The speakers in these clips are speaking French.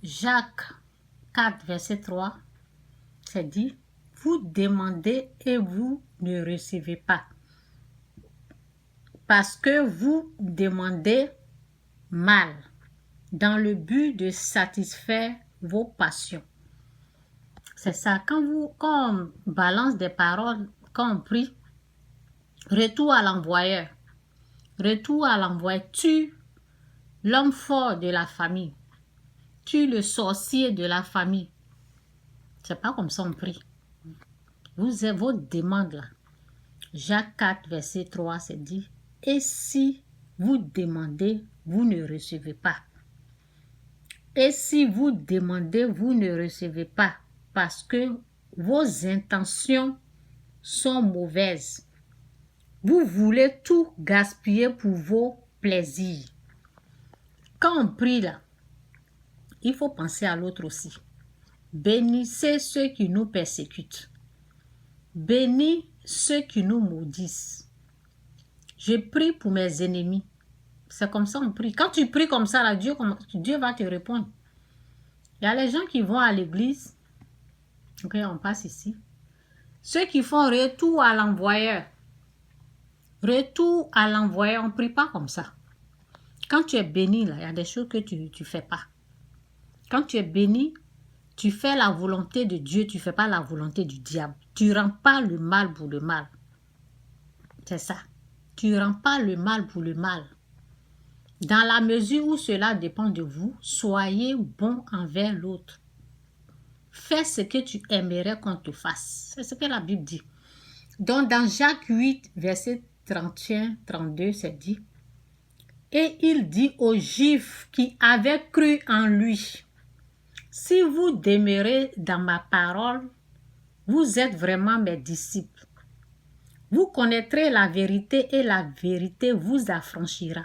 Jacques 4, verset 3, c'est dit, vous demandez et vous ne recevez pas, parce que vous demandez mal, dans le but de satisfaire vos passions. C'est ça, quand on balance des paroles, quand on prie, retour à l'envoyeur, tue l'homme fort de la famille, tue le sorcier de la famille. C'est pas comme ça on prie. Vous avez votre demande là. Jacques 4, verset 3, c'est dit, et si vous demandez, vous ne recevez pas. Et si vous demandez, vous ne recevez pas, parce que vos intentions sont mauvaises. Vous voulez tout gaspiller pour vos plaisirs. Quand on prie là, il faut penser à l'autre aussi. Bénissez ceux qui nous persécutent. Bénis ceux qui nous maudissent. Je prie pour mes ennemis. C'est comme ça on prie. Quand tu pries comme ça, là, Dieu va te répondre. Il y a les gens qui vont à l'église. Ok, on passe ici. Ceux qui font retour à l'envoyeur. Retour à l'envoyeur, on ne prie pas comme ça. Quand tu es béni, là, il y a des choses que tu ne fais pas. Quand tu es béni, tu fais la volonté de Dieu, tu ne fais pas la volonté du diable. Tu ne rends pas le mal pour le mal. C'est ça. Tu ne rends pas le mal pour le mal. Dans la mesure où cela dépend de vous, soyez bon envers l'autre. Fais ce que tu aimerais qu'on te fasse. C'est ce que la Bible dit. Donc, dans Jacques 8, verset 31-32, c'est dit, et il dit aux Juifs qui avaient cru en lui, si vous demeurez dans ma parole, vous êtes vraiment mes disciples. Vous connaîtrez la vérité et la vérité vous affranchira.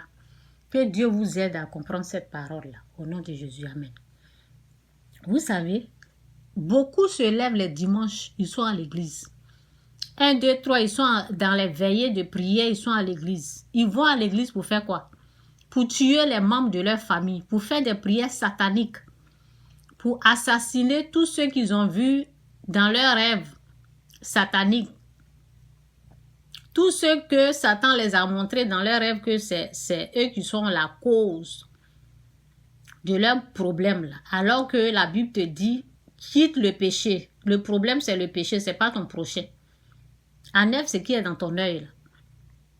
Que Dieu vous aide à comprendre cette parole-là. Au nom de Jésus, amen. Vous savez, beaucoup se lèvent les dimanches, ils sont à l'église. 1, 2, 3, ils sont dans les veillées de prière, ils sont à l'église. Ils vont à l'église pour faire quoi? Pour tuer les membres de leur famille, pour faire des prières sataniques, pour assassiner tous ceux qu'ils ont vus dans leurs rêves sataniques. Tous ceux que Satan les a montrés dans leurs rêves que c'est eux qui sont la cause de leurs problèmes là. Alors que la Bible te dit, quitte le péché. Le problème c'est le péché, c'est pas ton prochain. Enlève ce qui est dans ton œil là.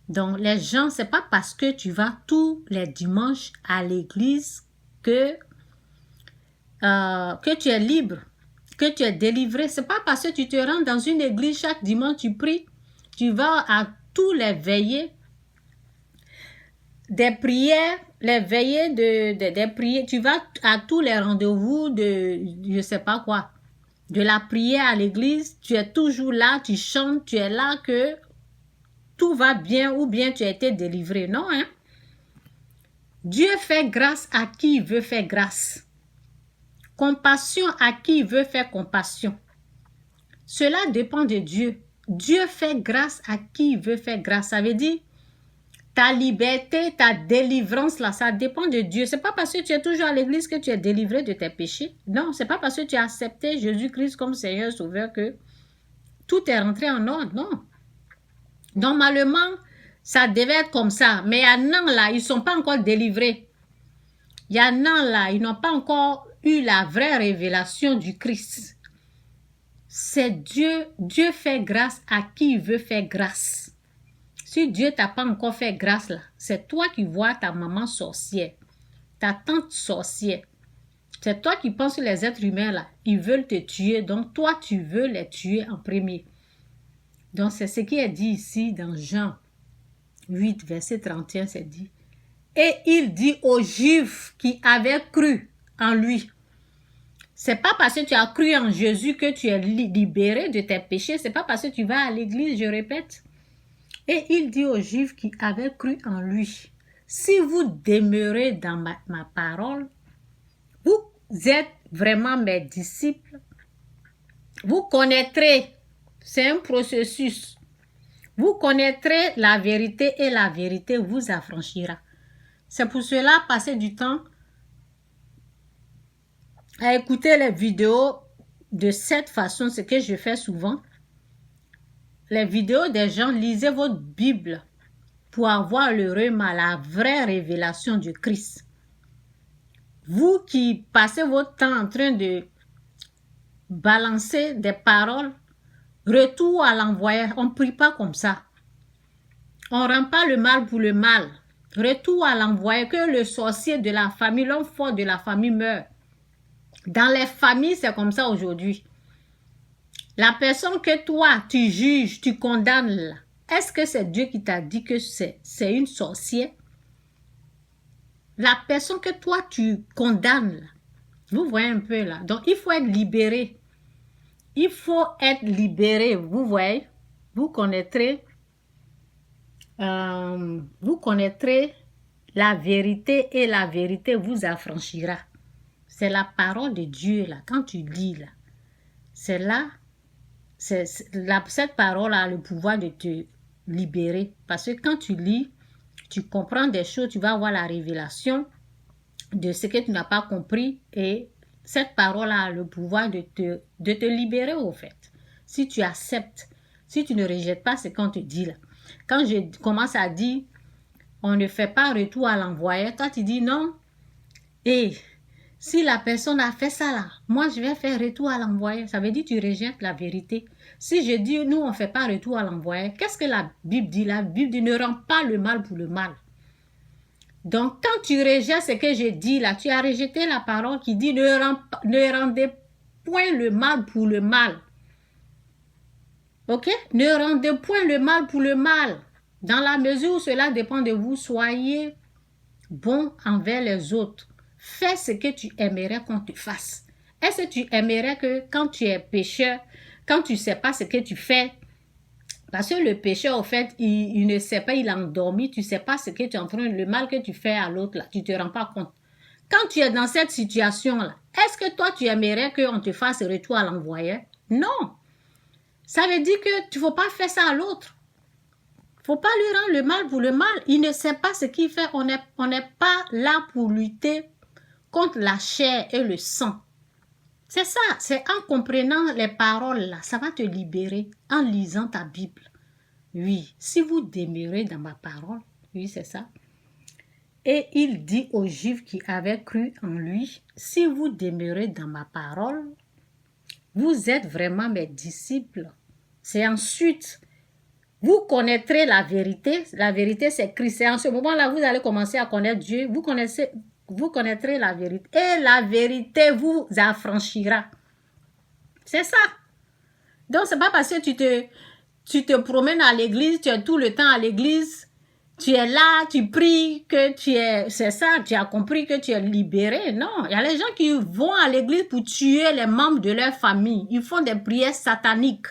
Donc les gens, c'est pas parce que tu vas tous les dimanches à l'église que tu es libre, que tu es délivré. C'est pas parce que tu te rends dans une église chaque dimanche, tu pries, tu vas à tous les veillées des prières, les veillées des prières, tu vas à tous les rendez-vous de je sais pas quoi, de la prière à l'église, tu es toujours là, tu chantes, tu es là que tout va bien ou bien tu as été délivré. Non, hein? Dieu fait grâce à qui il veut faire grâce. Compassion à qui il veut faire compassion. Cela dépend de Dieu. Dieu fait grâce à qui il veut faire grâce. Ça veut dire, ta liberté, ta délivrance, là, ça dépend de Dieu. C'est pas parce que tu es toujours à l'église que tu es délivré de tes péchés. Non, c'est pas parce que tu as accepté Jésus-Christ comme Seigneur Sauveur que tout est rentré en ordre. Non. Normalement, ça devait être comme ça. Mais il y en a là, ils ne sont pas encore délivrés. Il y en a là, ils n'ont pas encore eu la vraie révélation du Christ. C'est Dieu. Dieu fait grâce à qui il veut faire grâce. Si Dieu t'a pas encore fait grâce là, c'est toi qui vois ta maman sorcière, ta tante sorcière. C'est toi qui penses que les êtres humains là, ils veulent te tuer. Donc toi, tu veux les tuer en premier. Donc c'est ce qui est dit ici dans Jean 8, verset 31, c'est dit. Et il dit aux Juifs qui avaient cru en lui. C'est pas parce que tu as cru en Jésus que tu es libéré de tes péchés. C'est pas parce que tu vas à l'église, je répète. Et il dit aux Juifs qui avaient cru en lui. Si vous demeurez dans ma parole, vous êtes vraiment mes disciples. Vous connaîtrez, c'est un processus. Vous connaîtrez la vérité et la vérité vous affranchira. C'est pour cela, passer du temps à écouter les vidéos de cette façon, ce que je fais souvent. Les vidéos des gens, lisez votre Bible pour avoir le rhéma, la vraie révélation du Christ. Vous qui passez votre temps en train de balancer des paroles, retour à l'envoyé, on ne prie pas comme ça. On ne rend pas le mal pour le mal. Retour à l'envoyé, que le sorcier de la famille, l'homme fort de la famille meurt. Dans les familles, c'est comme ça aujourd'hui. La personne que toi, tu juges, tu condamnes, est-ce que c'est Dieu qui t'a dit que c'est une sorcière? La personne que toi, tu condamnes, vous voyez un peu là. Donc, il faut être libéré. Il faut être libéré, vous voyez. Vous connaîtrez la vérité et la vérité vous affranchira. C'est la parole de Dieu là. Quand tu lis là, c'est là, cette parole a le pouvoir de te libérer. Parce que quand tu lis, tu comprends des choses, tu vas avoir la révélation de ce que tu n'as pas compris et cette parole a le pouvoir de te libérer au fait. Si tu acceptes, si tu ne rejettes pas ce qu'on te dit là. Quand je commence à dire, on ne fait pas retour à l'envoyé, toi tu dis non. Et si la personne a fait ça là, moi je vais faire retour à l'envoyé. Ça veut dire que tu rejettes la vérité. Si je dis, nous on ne fait pas retour à l'envoyé, qu'est-ce que la Bible dit? La Bible dit, ne rends pas le mal pour le mal. Donc, quand tu rejettes ce que je dis là, tu as rejeté la parole qui dit ne rendez point le mal pour le mal. Ok? Ne rendez point le mal pour le mal. Dans la mesure où cela dépend de vous, soyez bon envers les autres. Fais ce que tu aimerais qu'on te fasse. Est-ce que tu aimerais que quand tu es pécheur, quand tu ne sais pas ce que tu fais, parce que le pécheur, au fait, il ne sait pas, il est endormi, tu ne sais pas ce que tu es en train, le mal que tu fais à l'autre, là, tu ne te rends pas compte. Quand tu es dans cette situation-là, est-ce que toi, tu aimerais qu'on te fasse retour à l'envoyé? Non. Ça veut dire que tu ne faut pas faire ça à l'autre. Il ne faut pas lui rendre le mal pour le mal. Il ne sait pas ce qu'il fait. On n'est pas là pour lutter contre la chair et le sang. C'est ça, c'est en comprenant les paroles là, ça va te libérer en lisant ta Bible. Oui, si vous demeurez dans ma parole, oui c'est ça. Et il dit aux Juifs qui avaient cru en lui, si vous demeurez dans ma parole, vous êtes vraiment mes disciples. C'est ensuite, vous connaîtrez la vérité c'est Christ. C'est en ce moment-là, vous allez commencer à connaître Dieu, vous connaîtrez la vérité. Et la vérité vous affranchira. C'est ça. Donc, c'est pas parce que tu te promènes à l'église, tu es tout le temps à l'église, tu es là, tu pries, que c'est ça, tu as compris que tu es libéré. Non, il y a les gens qui vont à l'église pour tuer les membres de leur famille. Ils font des prières sataniques.